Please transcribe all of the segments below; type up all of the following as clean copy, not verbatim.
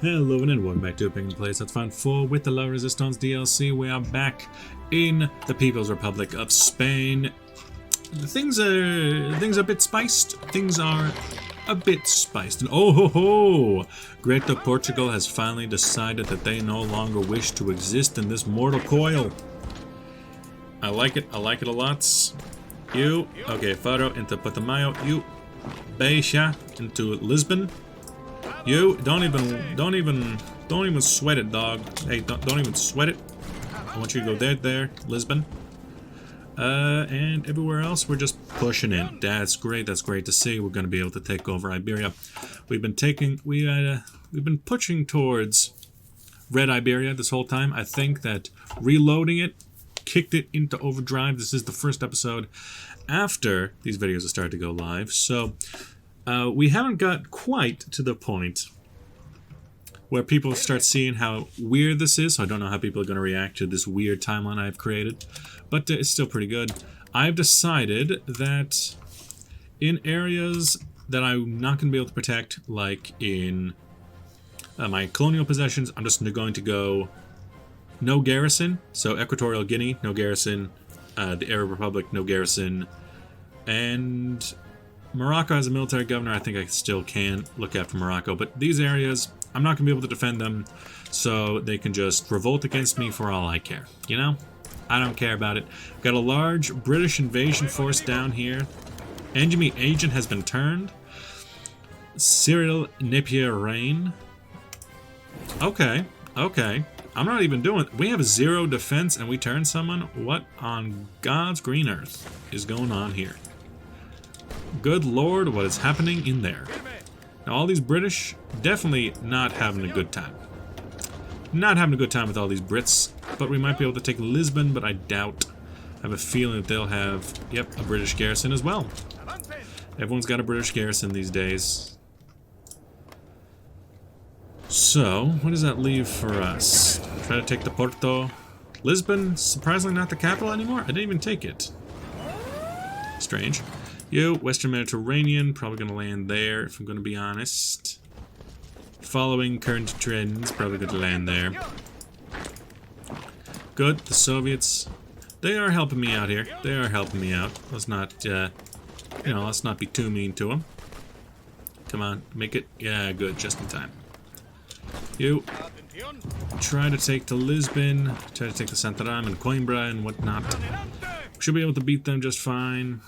Hello and welcome back to Picking Place That's Fun 4 with the La Résistance DLC. We are back in the People's Republic of Spain. Things are a bit spiced. Things are a bit spiced. And oh ho ho! Greater Portugal has finally decided that they no longer wish to exist in this mortal coil. I like it a lot. You, okay, Faro into Portimao. You, Baixa into Lisbon. You don't even sweat it, dog. Hey, don't even sweat it. I want you to go there, Lisbon. And everywhere else, we're just pushing in. That's great to see. We're going to be able to take over Iberia. We've been pushing towards Red Iberia this whole time. I think that reloading it kicked it into overdrive. This is the first episode after these videos have started to go live, so we haven't got quite to the point where people start seeing how weird this is, so I don't know how people are going to react to this weird timeline I've created, but it's still pretty good. I've decided that in areas that I'm not going to be able to protect, like in my colonial possessions, I'm just going to go no garrison, so Equatorial Guinea, no garrison, the Arab Republic, no garrison, and Morocco has a military governor. I think I still can look after Morocco, but these areas, I'm not going to be able to defend them, so they can just revolt against me for all I care, you know? I don't care about it. Got a large British invasion force down here. Enemy agent has been turned. Cyril Napier reign. Okay. I'm not even doing it. We have 0 defense and we turn someone? What on God's green earth is going on here? Good lord, what is happening in there? Now, all these British, definitely not having a good time. Not having a good time with all these Brits, but we might be able to take Lisbon, but I doubt. I have a feeling that they'll have, yep, a British garrison as well. Everyone's got a British garrison these days. So, what does that leave for us? Try to take the Porto. Lisbon, surprisingly not the capital anymore? I didn't even take it. Strange. You, Western Mediterranean, probably going to land there, if I'm going to be honest. Following current trends, probably going to land there. Good, the Soviets, they are helping me out here. They are helping me out. Let's not, let's not be too mean to them. Come on, make it, yeah, good, just in time. You, try to take to Lisbon, try to take to Santarém and Coimbra and whatnot. Should be able to beat them just fine.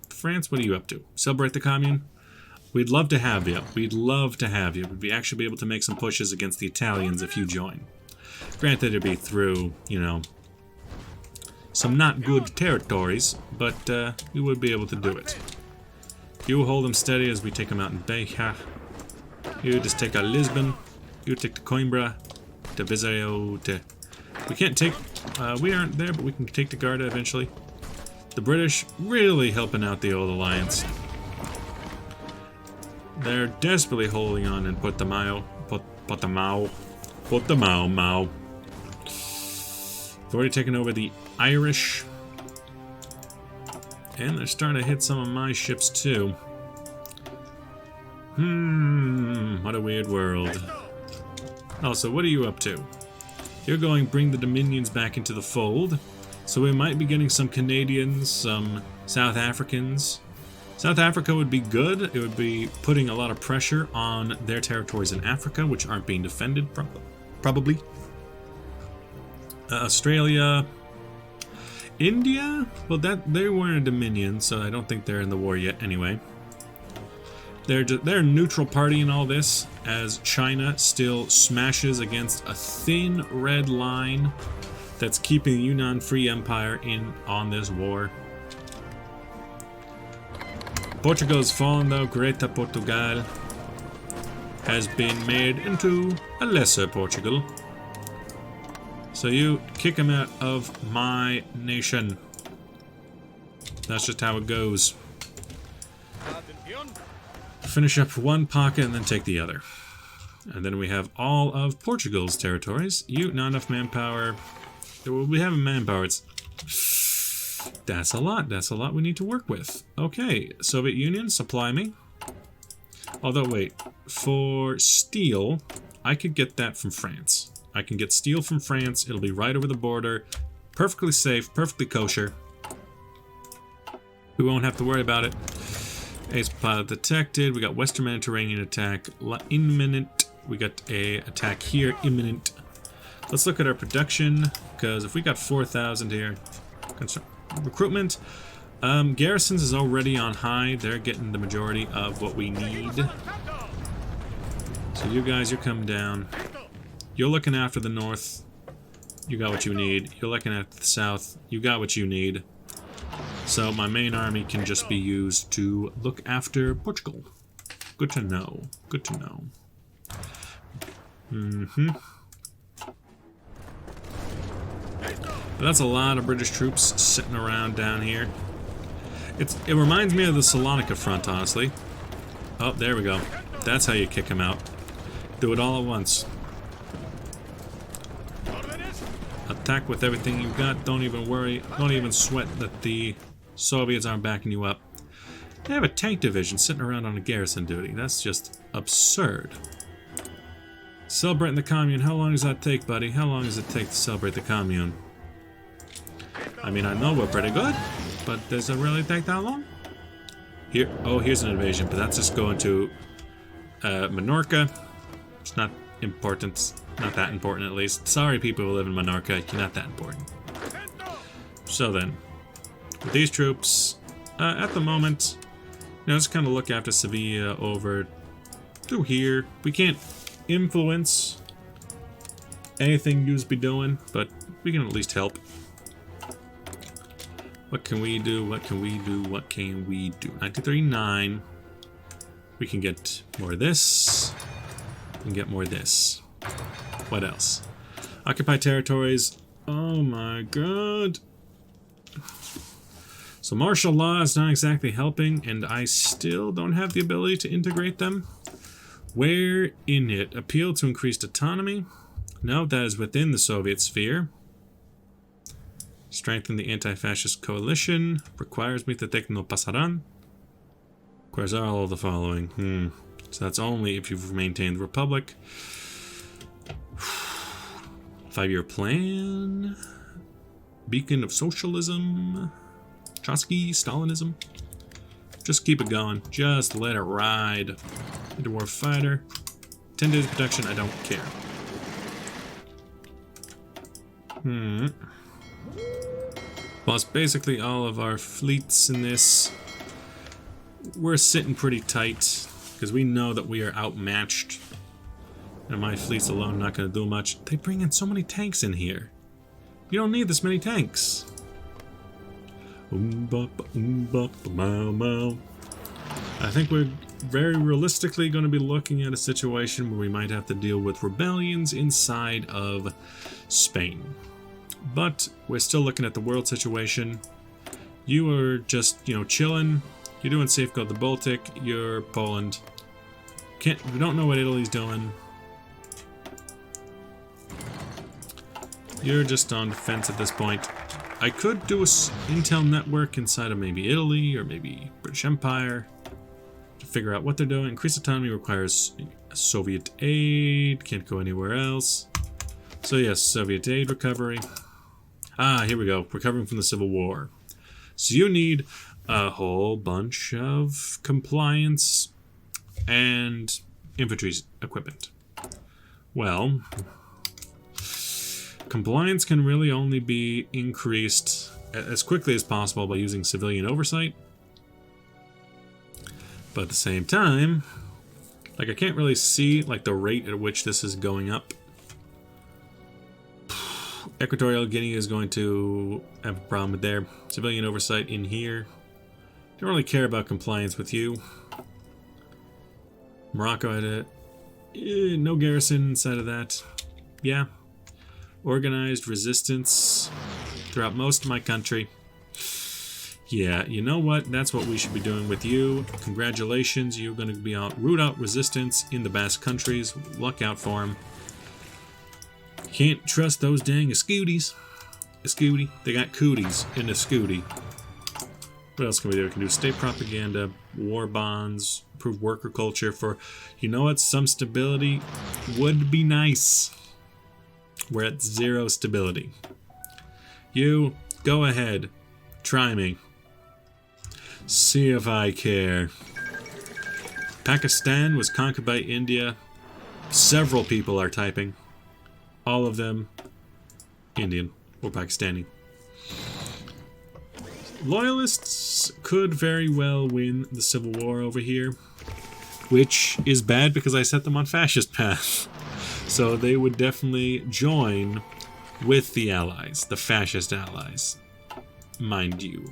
France, what are you up to? Celebrate the commune? We'd love to have you. We'd love to have you. We'd actually be able to make some pushes against the Italians if you join. Granted, it'd be through, some not good territories, but we would be able to do it. You hold them steady as we take them out in Beja. You just take out Lisbon. You take to Coimbra, to Viseu, we can't take, we aren't there, but we can take to Garda eventually. The British really helping out the old alliance. They're desperately holding on in Portimao. They've already taken over the Irish. And they're starting to hit some of my ships too. What a weird world. Also, what are you up to? You're going to bring the Dominions back into the fold. So we might be getting some Canadians, some South Africans. South Africa would be good. It would be putting a lot of pressure on their territories in Africa, which aren't being defended, probably. Australia. India? Well, they weren't a Dominion, so I don't think they're in the war yet anyway. They're a neutral party in all this, as China still smashes against a thin red line that's keeping the Yunnan Free Empire on this war. Portugal has fallen though. Greater Portugal has been made into a lesser Portugal. So you kick them out of my nation. That's just how it goes. Finish up one pocket and then take the other. And then we have all of Portugal's territories. You, not enough manpower. We have manpower. That's a lot. That's a lot we need to work with. Okay, Soviet Union, supply me. Although, wait. For steel, I could get that from France. I can get steel from France. It'll be right over the border. Perfectly safe, perfectly kosher. We won't have to worry about it. Ace pilot detected. We got Western Mediterranean attack imminent. We got a attack here imminent. Let's look at our production, because if we got 4,000 here, recruitment, garrisons is already on high. They're getting the majority of what we need. So you guys, you're coming down. You're looking after the north. You got what you need. You're looking at the south. You got what you need. So my main army can just be used to look after Portugal. Good to know. Good to know. But that's a lot of British troops sitting around down here. It reminds me of the Salonika front, honestly. Oh, there we go. That's how you kick him out. Do it all at once. Attack with everything you've got. Don't even worry. Don't even sweat that the Soviets aren't backing you up. They have a tank division sitting around on a garrison duty. That's just absurd. Celebrating the commune. How long does that take, buddy? How long does it take to celebrate the commune? I mean, I know we're pretty good, but does it really take that long? Here, oh, here's an invasion, but that's just going to Minorca. It's not important. Not that important, at least. Sorry, people who live in Minorca. You're not that important. So then, with these troops, at the moment, you know, just kind of look after Sevilla over through here. We can't influence anything you'd be doing, but we can at least help. What can we do? What can we do? What can we do? 1939. We can get more of this. We can get more of this. What else? Occupy territories. Oh my god. So martial law is not exactly helping, and I still don't have the ability to integrate them. Where in it? Appeal to increased autonomy? No, that is within the Soviet sphere. Strengthen the anti-fascist coalition. Requires me to take no pasaran. Requires all of the following. So that's only if you've maintained the Republic. 5-year plan. Beacon of socialism. Trotsky, Stalinism. Just keep it going. Just let it ride. Interwar fighter. 10 days of protection, I don't care. Plus basically all of our fleets in this. We're sitting pretty tight because we know that we are outmatched. And my fleets alone not going to do much. They bring in so many tanks in here. You don't need this many tanks. I think we're very realistically going to be looking at a situation where we might have to deal with rebellions inside of Spain. But we're still looking at the world situation. You are just, you know, chilling. You're doing Safeguard the Baltic. You're Poland. We don't know what Italy's doing. You're just on defense at this point. I could do a intel network inside of maybe Italy or maybe British Empire to figure out what they're doing. Increased autonomy requires Soviet aid. Can't go anywhere else. So yes, Soviet aid recovery. Ah, here we go. Recovering from the Civil War. So you need a whole bunch of compliance and infantry equipment. Well, compliance can really only be increased as quickly as possible by using civilian oversight. But at the same time, like, I can't really see like the rate at which this is going up. Equatorial Guinea is going to have a problem with their civilian oversight in here. Don't really care about compliance with you. Morocco had no garrison inside of that. Yeah. Organized resistance throughout most of my country. Yeah, you know what? That's what we should be doing with you. Congratulations, you're going to be root out resistance in the Basque countries. Look out for them. Can't trust those dang Escutis. Escuti. They got cooties in the Scooty. What else can we do? We can do state propaganda, war bonds, improve worker culture for, you know what, some stability would be nice. We're at 0 stability. You, go ahead. Try me. See if I care. Pakistan was conquered by India. Several people are typing. All of them Indian or Pakistani. Loyalists could very well win the civil war over here, which is bad because I set them on fascist path. So they would definitely join with the allies, the fascist allies, mind you.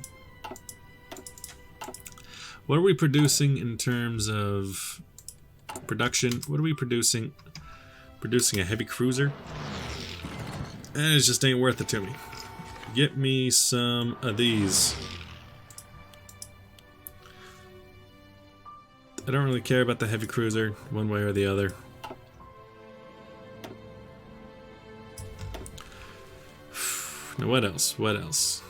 What are we producing in terms of production? What are we producing? Producing a heavy cruiser? And it just ain't worth it to me. Get me some of these. I don't really care about the heavy cruiser, one way or the other. Now what else? What else?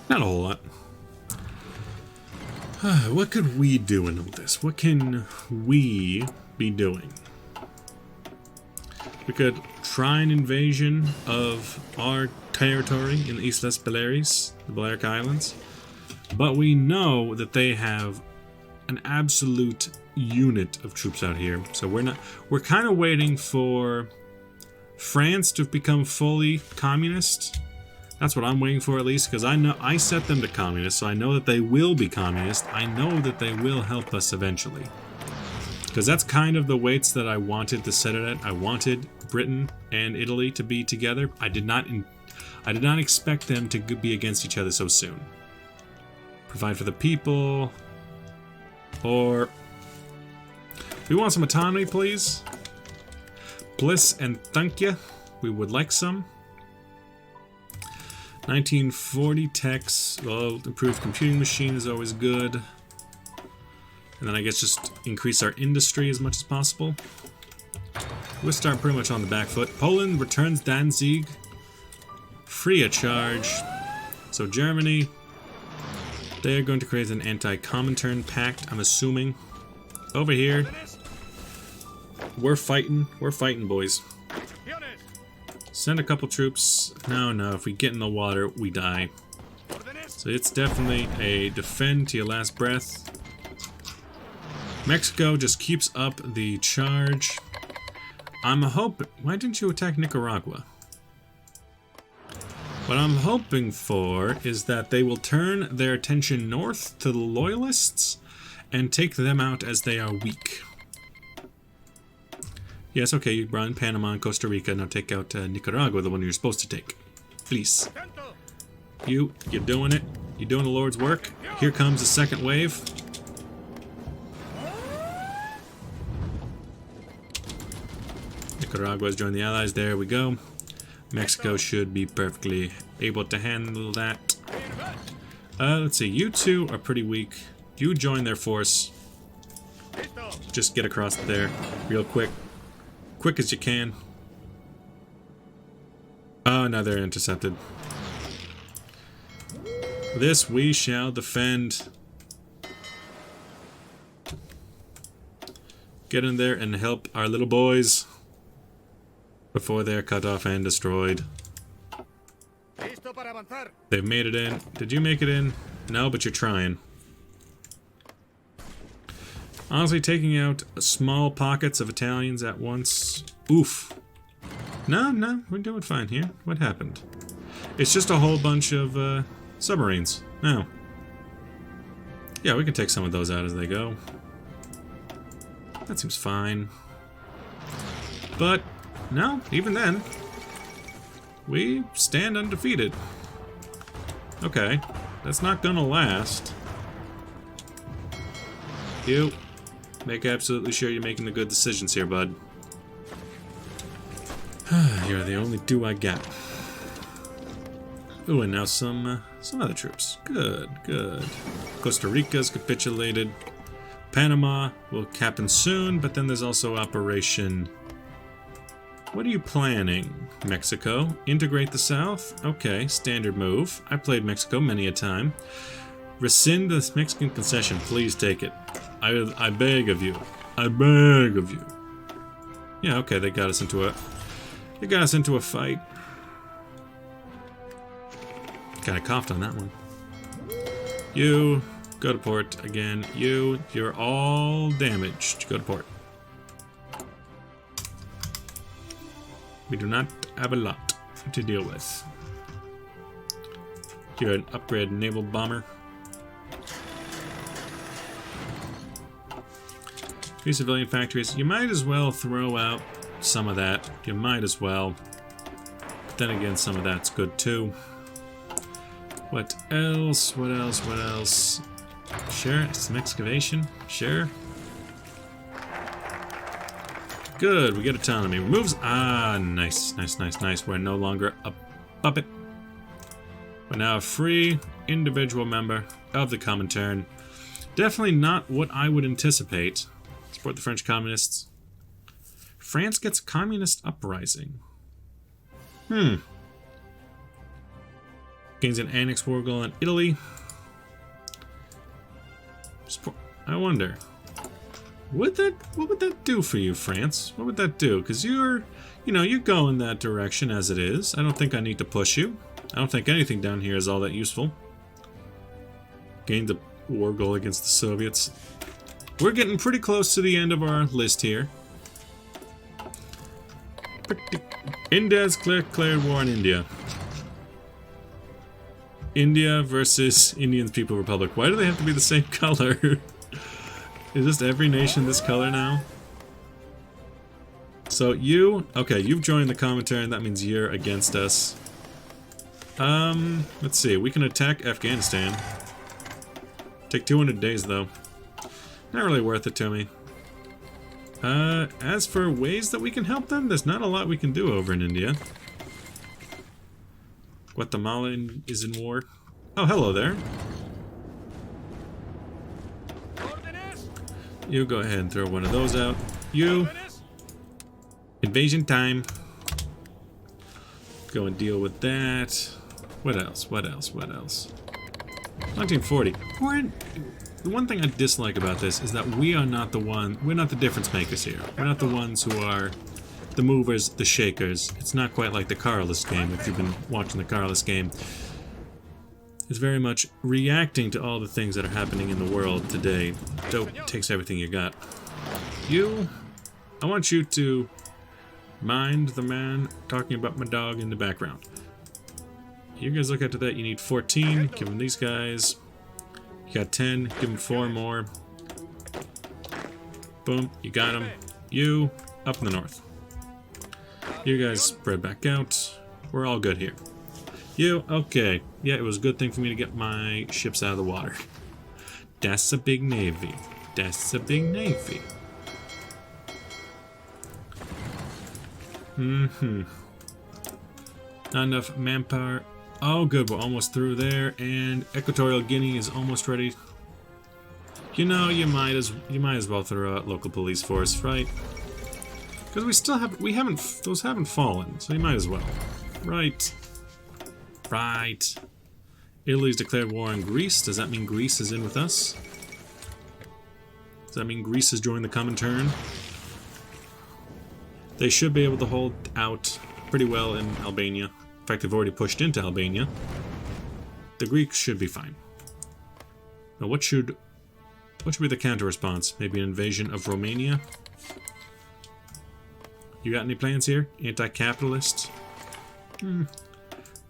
Not a whole lot. What could we do in all this? What can we be doing? We could try an invasion of our territory in the Islas Baleares, the Balearic Islands. But we know that they have an absolute unit of troops out here. So we're kind of waiting for France to become fully communist. That's what I'm waiting for, at least, because I set them to communist, so I know that they will be communist. I know that they will help us eventually. Because that's kind of the weights that I wanted to set it at. I wanted Britain and Italy to be together. I did not expect them to be against each other so soon. Provide for the people. Or we want some autonomy, please. Bliss and thank you. We would like some. 1940 techs. Well, improved computing machine is always good. And then I guess just increase our industry as much as possible. We'll start pretty much on the back foot. Poland returns Danzig. Free of charge. So Germany, they're going to create an anti-Comintern pact, I'm assuming. Over here, we're fighting, boys. Send a couple troops. No, if we get in the water, we die. So it's definitely a defend to your last breath. Mexico just keeps up the charge. I'm hoping... Why didn't you attack Nicaragua? What I'm hoping for is that they will turn their attention north to the Loyalists and take them out as they are weak. Yes, okay, you run Panama and Costa Rica. Now take out Nicaragua, the one you're supposed to take. Please. You're doing it. You're doing the Lord's work. Here comes the second wave. Nicaragua has joined the Allies. There we go. Mexico should be perfectly able to handle that. Let's see. You two are pretty weak. You join their force. Just get across there real quick. Quick as you can. Oh, now they're intercepted. This we shall defend. Get in there and help our little boys before they're cut off and destroyed. They've made it in. Did you make it in? No, but you're trying. Honestly, taking out small pockets of Italians at once. Oof. No, we're doing fine here. What happened? It's just a whole bunch of submarines. No. Yeah, we can take some of those out as they go. That seems fine. But, no, even then, we stand undefeated. Okay, that's not gonna last. You. Make absolutely sure you're making the good decisions here, bud. You're the only two I got. Ooh, and now some other troops. Good, good. Costa Rica's capitulated. Panama will happen soon, but then there's also Operation... What are you planning? Mexico. Integrate the South? Okay, standard move. I played Mexico many a time. Rescind the Mexican concession. Please take it. I beg of you. I beg of you. Yeah, okay, they got us into a... They got us into a fight. Kinda coughed on that one. You, go to port again. You're all damaged. Go to port. We do not have a lot to deal with. You're an upgrade naval bomber. Three civilian factories. You might as well throw out some of that. You might as well. But then again, some of that's good too. What else? What else? What else? Sure, some excavation. Sure. Good, we get autonomy. Removes... Ah, nice, nice, nice, nice. We're no longer a puppet. We're now a free individual member of the Comintern. Definitely not what I would anticipate. Support the French communists. France gets a communist uprising. Gains an annex war goal in Italy. Support. I wonder... what would that do for you, France? What would that do? Because you're going that direction as it is. I don't think I need to push you. I don't think anything down here is all that useful. Gained a war goal against the Soviets. We're getting pretty close to the end of our list here. India's declared war on India. India versus Indian People's Republic. Why do they have to be the same color? Is just every nation this color now? So you... Okay, you've joined the Comintern. That means you're against us. Let's see. We can attack Afghanistan. Take 200 days, though. Not really worth it to me. As for ways that we can help them, there's not a lot we can do over in India. Guatemala is in war. Oh, hello there. You go ahead and throw one of those out. You. Invasion time. Go and deal with that. What else? What else? What else? 1940. The one thing I dislike about this is that we're not the difference makers here. We're not the ones who are the movers, the shakers. It's not quite like the Carlist game, if you've been watching the Carlist game. It's very much reacting to all the things that are happening in the world today. Dope takes everything you got. You, I want you to mind the man talking about my dog in the background. You guys look after that. You need 14. Give them these guys. You got 10. Give them 4 more. Boom. You got them. You, up in the north. You guys spread back out. We're all good here. You, okay. Yeah, it was a good thing for me to get my ships out of the water. That's a big navy. That's a big navy. Not enough manpower. Oh, good. We're almost through there, and Equatorial Guinea is almost ready. You know, you might as well throw out local police force, right? Because those haven't fallen, so you might as well. Right. Right. Italy's declared war on Greece. Does that mean Greece is in with us? Does that mean Greece has joined the Comintern? They should be able to hold out pretty well in Albania. In fact, they've already pushed into Albania. The Greeks should be fine. Now, what should be the counter-response? Maybe an invasion of Romania? You got any plans here? Anti-capitalist? Not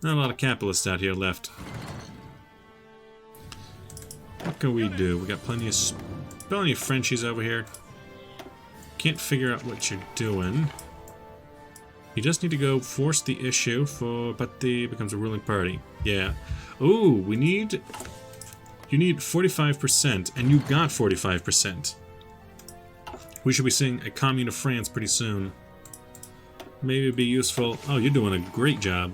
a lot of capitalists out here left. What can we do? We got plenty of Frenchies over here. Can't figure out what you're doing. You just need to go force the issue for Patti becomes a ruling party. Yeah. Ooh, you need 45%, and you got 45%. We should be seeing a commune of France pretty soon. Maybe it'd be useful. Oh, you're doing a great job.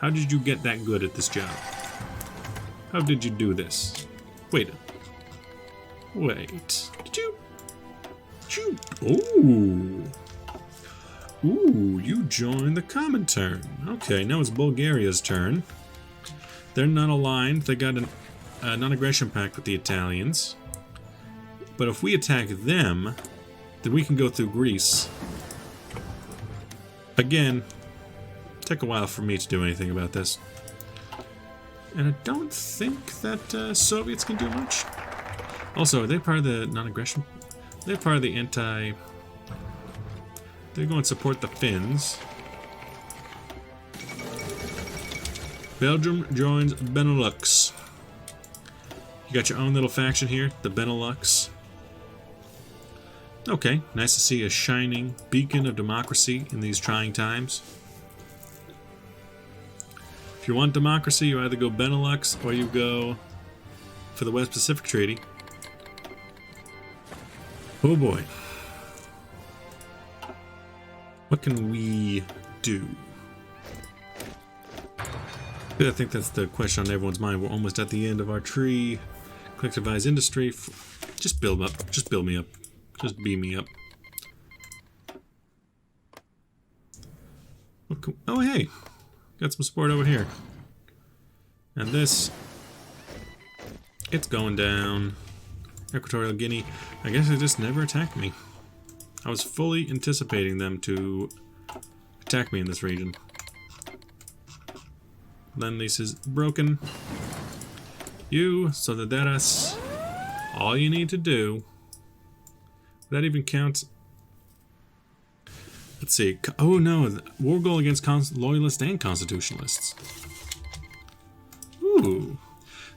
How did you get that good at this job? How did you do this? Wait. Did you? Ooh. Ooh, you joined the common turn. Okay, now it's Bulgaria's turn. They're not aligned. They got a non-aggression pact with the Italians. But if we attack them, then we can go through Greece. Again, take a while for me to do anything about this. And I don't think that Soviets can do much. Also, are they part of the non-aggression? They're part of the anti... They go and support the Finns. Belgium joins Benelux. You got your own little faction here, the Benelux. Okay, nice to see a shining beacon of democracy in these trying times. If you want democracy, you either go Benelux or you go for the West Pacific Treaty. Oh boy. What can we do? I think that's the question on everyone's mind. We're almost at the end of our tree. Collectivized industry. Just build up. Just build me up. Just beam me up. Oh, hey. Got some support over here. And this. It's going down. Equatorial Guinea. I guess they just never attacked me. I was fully anticipating them to attack me in this region. Lend lease is broken. You, Solidaras, all you need to do. Would that even count? Let's see. Oh no, war goal against loyalists and constitutionalists. Ooh.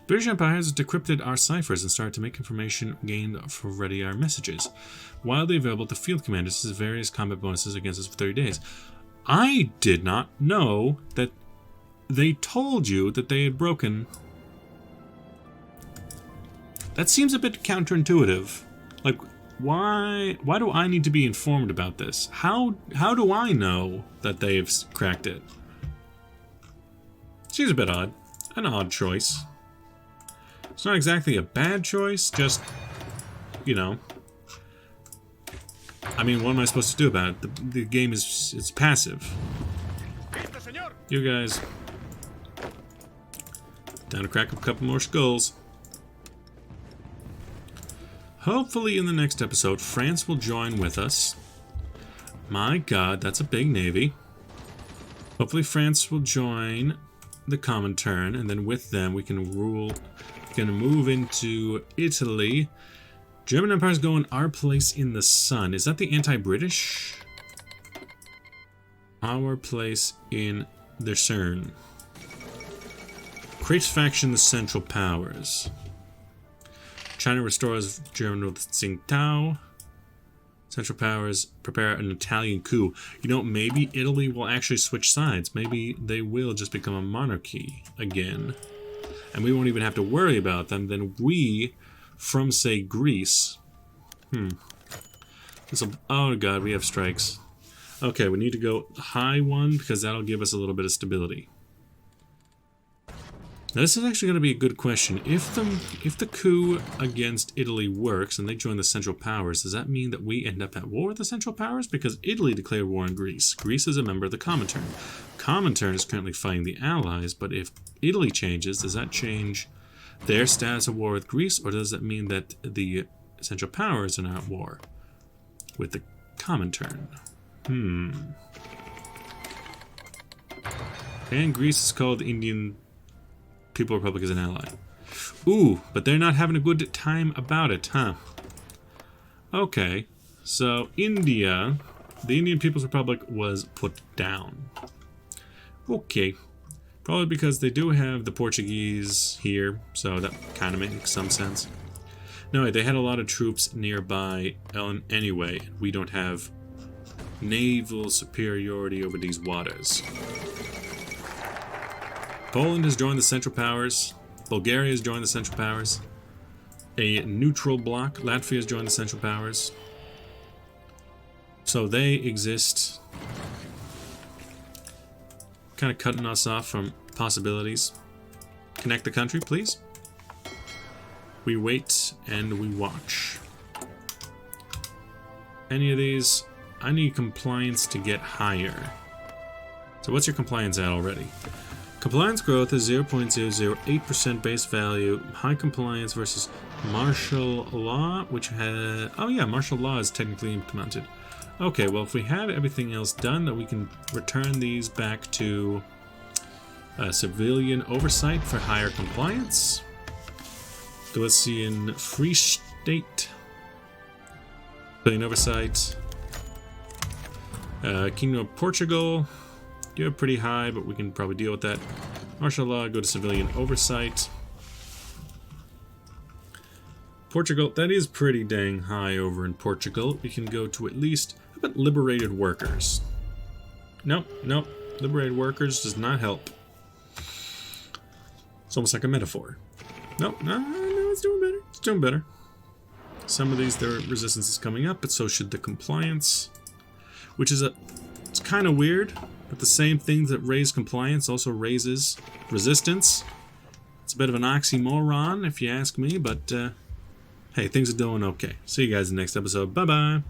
British Empire has decrypted our ciphers and started to make information gained for ready our messages. Widely available to field commanders as various combat bonuses against us for 30 days. I did not know that they told you that they had broken. That seems a bit counterintuitive. Like, why do I need to be informed about this? How do I know that they've cracked it? Seems a bit odd. An odd choice. It's not exactly a bad choice, just, you know. I mean, what am I supposed to do about it? The game is, it's passive. You guys. Down to crack up a couple more skulls. Hopefully in the next episode, France will join with us. My god, that's a big navy. Hopefully France will join the common turn, and then with them we can rule... Gonna move into Italy. German Empire's going our place in the sun. Is that the anti-British? Our place in the CERN. Creates faction the Central Powers. China restores German rule to Tsingtao. Central Powers prepare an Italian coup. You know, maybe Italy will actually switch sides. Maybe they will just become a monarchy again. And we won't even have to worry about them. Then we, from, say, Greece... Oh, God, we have strikes. Okay, we need to go high one, because that'll give us a little bit of stability. Now, this is actually going to be a good question. If the coup against Italy works, and they join the Central Powers, does that mean that we end up at war with the Central Powers? Because Italy declared war on Greece. Greece is a member of the Comintern. Comintern is currently fighting the Allies, but if Italy changes, does that change their status of war with Greece, or does that mean that the Central Powers are now at war with the Comintern? And Greece is called the Indian People Republic as an ally. Ooh, but they're not having a good time about it, huh? Okay, so India, the Indian People's Republic was put down. Okay, probably because they do have the Portuguese here, so that kind of makes some sense. No, they had a lot of troops nearby anyway. We don't have naval superiority over these waters. Poland has joined the Central Powers. Bulgaria has joined the Central Powers. A neutral bloc, Latvia has joined the Central Powers. So they exist kind of cutting us off from possibilities. Connect the country, please. We wait and we watch. Any of these? I need compliance to get higher. So what's your compliance at already? Compliance growth is 0.008% base value. High compliance versus martial law, which has... Oh yeah, martial law is technically implemented. Okay, well if we have everything else done, then we can return these back to civilian oversight for higher compliance. So let's see, in Free State, civilian oversight. Kingdom of Portugal, you have pretty high, but we can probably deal with that. Martial law, go to civilian oversight. Portugal, that is pretty dang high over in Portugal. We can go to at least, how about liberated workers? Nope, nope. Liberated workers does not help. It's almost like a metaphor. Nope, no, it's doing better. It's doing better. Some of these, their resistance is coming up, but so should the compliance. Which is it's kind of weird, but the same things that raise compliance also raises resistance. It's a bit of an oxymoron, if you ask me, but hey, things are doing okay. See you guys in the next episode. Bye-bye.